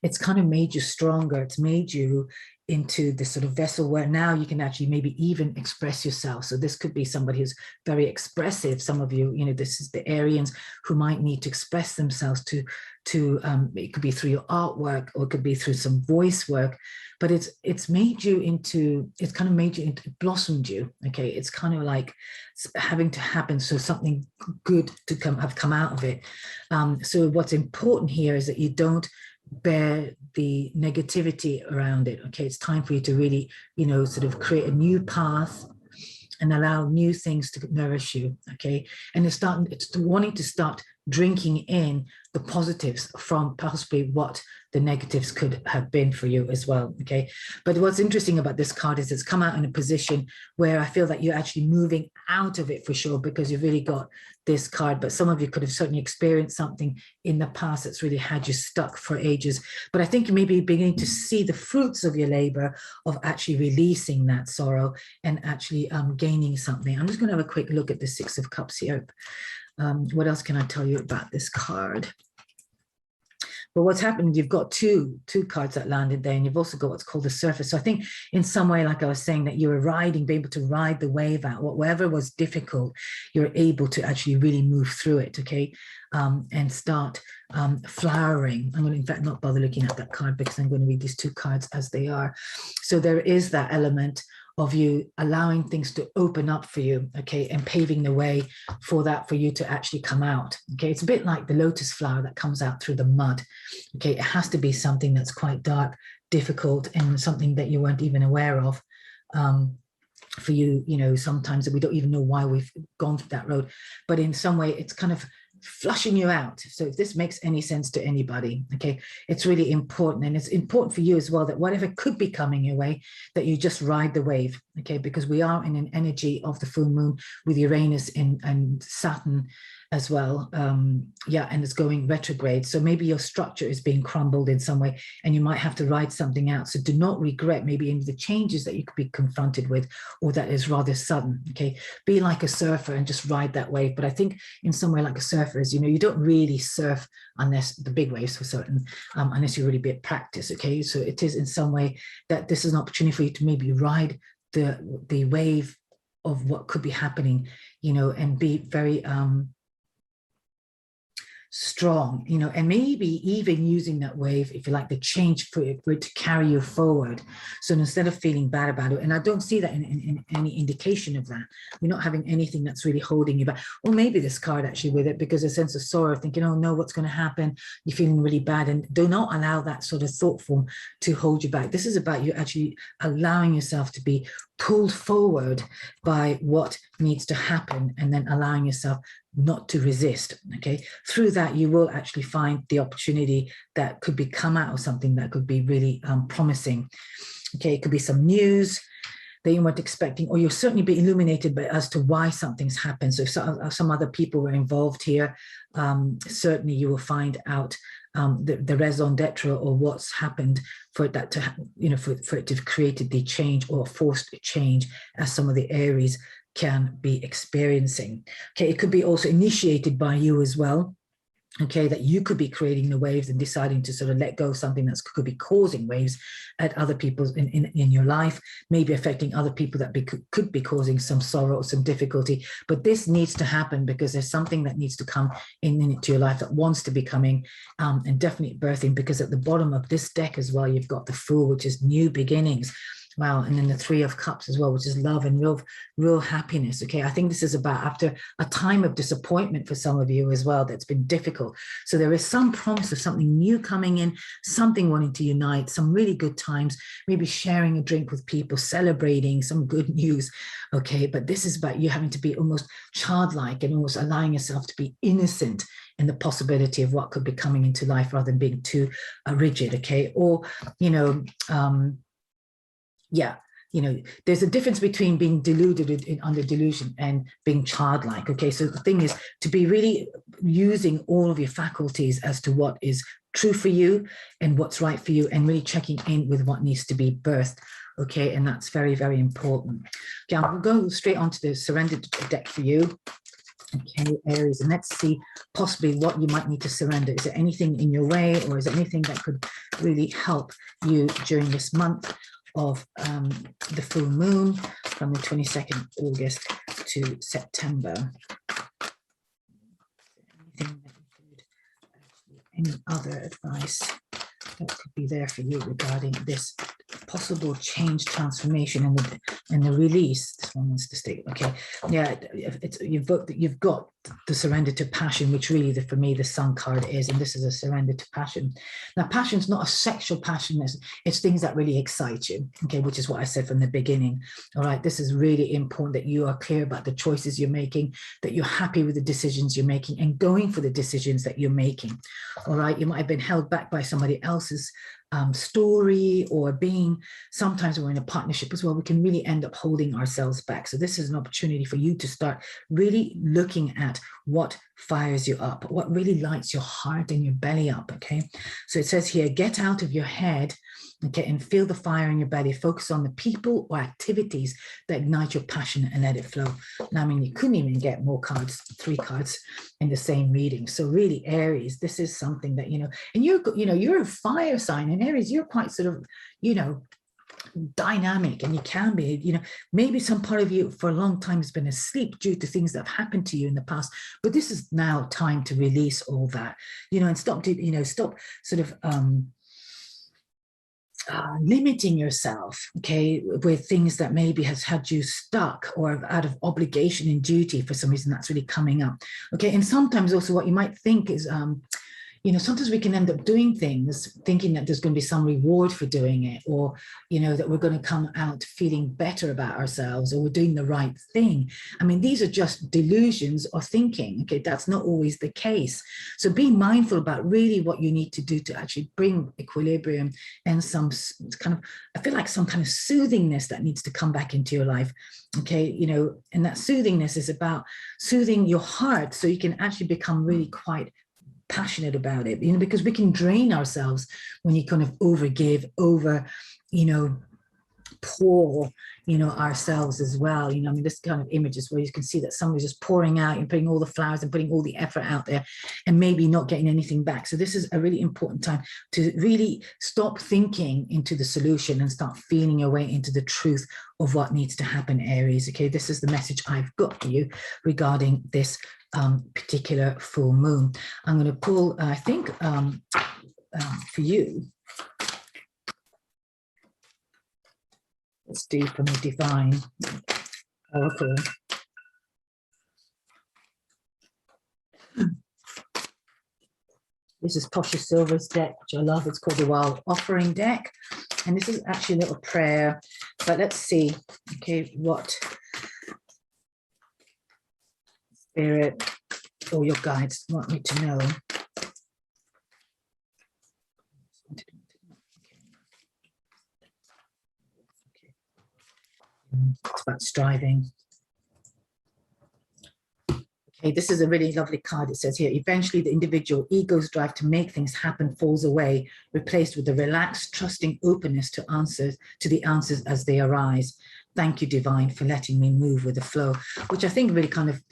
it's kind of made you stronger. It's made you into this sort of vessel where now you can actually maybe even express yourself. So this could be somebody who's very expressive. Some of you, you know, this is the Arians who might need to express themselves to it could be through your artwork, or it could be through some voice work, but it's made you into, it's kind of made you into, it blossomed you, okay? It's kind of like having to happen so something good to have come out of it. So what's important here is that you don't bear the negativity around it. Okay, it's time for you to really, you know, sort of create a new path and allow new things to nourish you. Okay, and it's wanting to start drinking in the positives from possibly what the negatives could have been for you as well. Okay, but what's interesting about this card is it's come out in a position where I feel that you're actually moving out of it for sure, because you've really got this card. But some of you could have certainly experienced something in the past that's really had you stuck for ages. But I think you may be beginning to see the fruits of your labor of actually releasing that sorrow and actually gaining something. I'm just going to have a quick look at the Six of Cups here. What else can I tell you about this card? But what's happened, you've got two cards that landed there, and you've also got what's called the Surface. So I think in some way, like I was saying, that you were being able to ride the wave out. Whatever was difficult, you're able to actually really move through it, okay? And start flowering. I'm going to, in fact, not bother looking at that card because I'm going to read these two cards as they are. So there is that element of you allowing things to open up for you, okay, and paving the way for that, for you to actually come out, okay? It's a bit like the lotus flower that comes out through the mud, okay? It has to be something that's quite dark, difficult, and something that you weren't even aware of. For you, you know, sometimes we don't even know why we've gone through that road, but in some way it's kind of flushing you out. So if this makes any sense to anybody, okay, it's really important. And it's important for you as well that whatever could be coming your way, that you just ride the wave, okay, because we are in an energy of the full moon with Uranus and Saturn as well. Yeah, and it's going retrograde. So maybe your structure is being crumbled in some way and you might have to ride something out. So do not regret maybe any of the changes that you could be confronted with, or that is rather sudden, okay? Be like a surfer and just ride that wave. But I think in some way, like a surfer is, you know, you don't really surf unless the big waves for certain, unless you really be at practice, okay? So it is in some way that this is an opportunity for you to maybe ride the wave of what could be happening, you know, and be very strong, you know, and maybe even using that wave, if you like, the change for it to carry you forward. So instead of feeling bad about it, and I don't see that in any indication of that, you're not having anything that's really holding you back. Or maybe this card actually with it, because a sense of sorrow, thinking, oh no, what's going to happen? You're feeling really bad, and do not allow that sort of thought form to hold you back. This is about you actually allowing yourself to be pulled forward by what needs to happen, and then allowing yourself not to resist, okay? Through that, you will actually find the opportunity that could be come out of something that could be really promising, okay? It could be some news that you weren't expecting, or you'll certainly be illuminated by as to why something's happened. So if some other people were involved here, certainly you will find out the raison d'etre, or what's happened for that to, you know, for it to have created the change or forced change, as some of the Aries can be experiencing. Okay, it could be also initiated by you as well. Okay, that you could be creating the waves and deciding to sort of let go of something that could be causing waves at other people's in your life, maybe affecting other people that could be causing some sorrow or some difficulty. But this needs to happen because there's something that needs to come into your life that wants to be coming, and definitely birthing, because at the bottom of this deck as well, you've got the Fool, which is new beginnings. Wow, and then the Three of Cups as well, which is love and real happiness. Okay, I think this is about after a time of disappointment for some of you as well that's been difficult. So there is some promise of something new coming in, something wanting to unite, some really good times, maybe sharing a drink with people, celebrating some good news. Okay, but this is about you having to be almost childlike and almost allowing yourself to be innocent in the possibility of what could be coming into life, rather than being too rigid. Okay, or you know. Yeah, you know, there's a difference between being deluded under delusion and being childlike. Okay, so the thing is to be really using all of your faculties as to what is true for you and what's right for you, and really checking in with what needs to be birthed. Okay, and that's very, very important. Okay, I'm going to go straight onto the surrendered deck for you. Okay, Aries, and let's see possibly what you might need to surrender. Is there anything in your way, or is there anything that could really help you during this month of the full moon from the 22nd August to September? Anything that you could actually, any other advice that could be there for you regarding this possible change, transformation, and the release? This one wants to stay. Okay, yeah, you've got the surrender to passion, which really for me the Sun card is, and this is a surrender to passion. Now, passion is not a sexual passion, it's things that really excite you, okay, which is what I said from the beginning. All right, this is really important that you are clear about the choices you're making, that you're happy with the decisions you're making and going for the decisions that you're making. All right, you might have been held back by somebody else's story, or being, sometimes we're in a partnership as well, we can really end up holding ourselves back. So this is an opportunity for you to start really looking at what fires you up, what really lights your heart and your belly up, okay? So it says here, get out of your head, okay, and feel the fire in your belly. Focus on the people or activities that ignite your passion and let it flow. Now, I mean, you couldn't even get more cards, 3 cards in the same reading. So really, Aries, this is something that, you know, and you're a fire sign, and Aries, you're quite sort of, you know, dynamic, and you can be, you know, maybe some part of you for a long time has been asleep due to things that have happened to you in the past, but this is now time to release all that, you know, and stop sort of limiting yourself, okay, with things that maybe has had you stuck or out of obligation and duty for some reason that's really coming up, okay? And sometimes also what you might think is, you know, sometimes we can end up doing things thinking that there's going to be some reward for doing it, or, you know, that we're going to come out feeling better about ourselves, or we're doing the right thing. I mean, these are just delusions or thinking, okay? That's not always the case. So be mindful about really what you need to do to actually bring equilibrium and some kind of, I feel like some kind of soothingness that needs to come back into your life, okay? You know, and that soothingness is about soothing your heart so you can actually become really quite passionate about it, you know, because we can drain ourselves when you kind of you know, pour, you know, ourselves as well. You know, I mean, this kind of images where you can see that somebody's just pouring out and putting all the flowers and putting all the effort out there and maybe not getting anything back. So this is a really important time to really stop thinking into the solution and start feeling your way into the truth of what needs to happen, Aries. Okay, this is the message I've got for you regarding this particular full moon. I'm going to pull, I think, for you, let's do from the Divine Oracle. This is Posha Silver's deck, which I love. It's called the Wild Offering deck. And this is actually a little prayer. But let's see, okay, what Spirit or your guides want me to know. It's about striving. Okay, this is a really lovely card. It says here, eventually the individual ego's drive to make things happen falls away, replaced with a relaxed, trusting openness to the answers as they arise. Thank you, Divine, for letting me move with the flow, which I think really kind of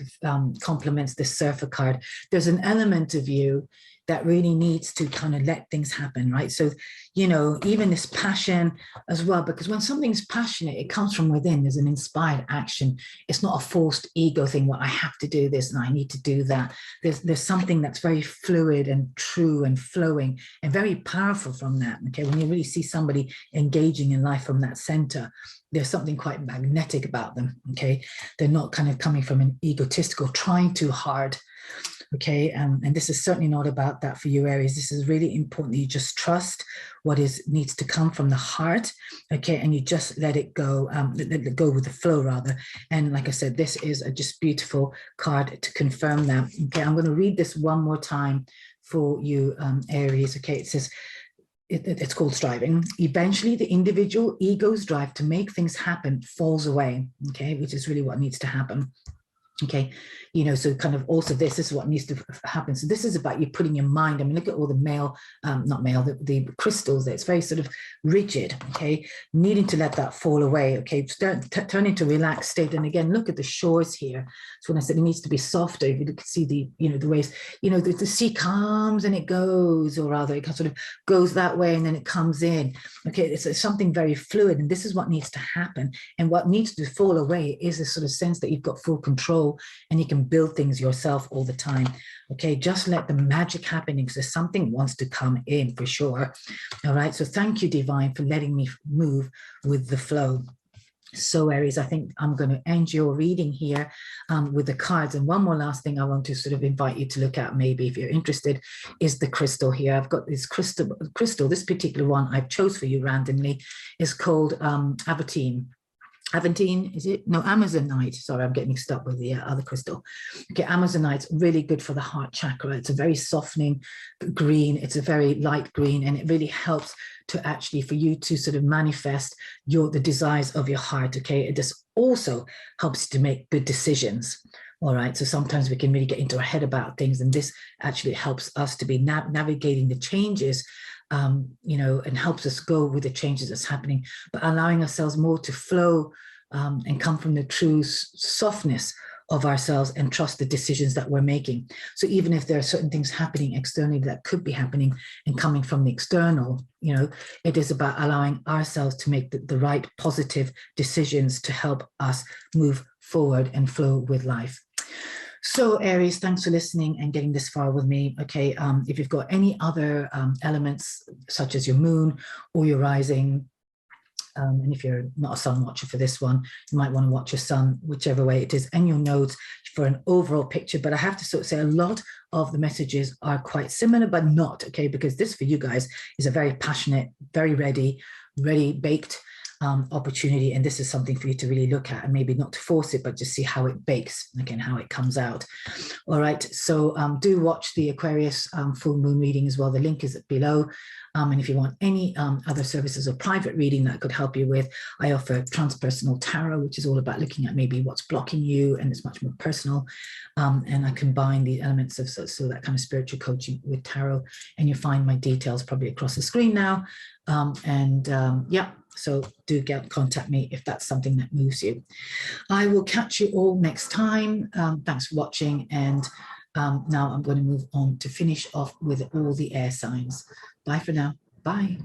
complements this Surfer card. There's an element of you that really needs to kind of let things happen, right? So, you know, even this passion as well, because when something's passionate, it comes from within. There's an inspired action. It's not a forced ego thing where I have to do this and I need to do that. There's something that's very fluid and true and flowing and very powerful from that, okay? When you really see somebody engaging in life from that center, there's something quite magnetic about them, okay? They're not kind of coming from an egotistical, trying too hard, okay? And this is certainly not about that for you, Aries. This is really important that you just trust what needs to come from the heart, okay? And you just let it go, let it go with the flow, rather. And like I said, this is a just beautiful card to confirm that, okay? I'm going to read this one more time for you, Aries, okay? It says, it's called striving. Eventually, the individual ego's drive to make things happen falls away, okay, which is really what needs to happen. Okay, you know, so kind of also this is what needs to happen. So this is about you putting your mind, I mean, look at all the the crystals there. It's very sort of rigid, okay, needing to let that fall away, okay, turn into a relaxed state. And again, look at the shores here. So when I said it needs to be softer, if you could see the, you know, the waves, you know, the sea comes and it goes, or rather it sort of goes that way and then it comes in, okay, it's something very fluid, and this is what needs to happen. And what needs to fall away is a sort of sense that you've got full control and you can build things yourself all the time, okay? Just let the magic happen, because something wants to come in for sure. All right, so thank you, Divine, for letting me move with the flow. So Aries, I think I'm going to end your reading here with the cards. And one more last thing I want to sort of invite you to look at, maybe if you're interested, is the crystal here. I've got this crystal. This particular one I chose for you randomly is called Aventine. Aventine, is it? No, Amazonite. Sorry, I'm getting mixed up with the other crystal. Okay, Amazonite's really good for the heart chakra. It's a very softening green. It's a very light green, and it really helps to actually for you to sort of manifest the desires of your heart. Okay, it just also helps to make good decisions. All right, so sometimes we can really get into our head about things, and this actually helps us to be navigating the changes, and helps us go with the changes that's happening, but allowing ourselves more to flow and come from the true softness of ourselves and trust the decisions that we're making. So even if there are certain things happening externally that could be happening and coming from the external, it is about allowing ourselves to make the right positive decisions to help us move forward and flow with life. So Aries, thanks for listening and getting this far with me. Okay, if you've got any other elements such as your moon or your rising, and if you're not a sun watcher for this one, you might want to watch your sun, whichever way it is, and your nodes for an overall picture. But I have to sort of say a lot of the messages are quite similar, but not, okay, because this for you guys is a very passionate, very ready baked opportunity, and this is something for you to really look at, and maybe not to force it, but just see how it bakes, again, how it comes out. All right, so do watch the Aquarius full moon reading as well. The link is below. And if you want any other services or private reading that could help you with, I offer transpersonal tarot, which is all about looking at maybe what's blocking you, and it's much more personal. And I combine the elements of so that kind of spiritual coaching with tarot, and you'll find my details probably across the screen now. Yeah, so do contact me if that's something that moves you. I will catch you all next time. Thanks for watching. And now I'm going to move on to finish off with all the air signs. Bye for now. Bye.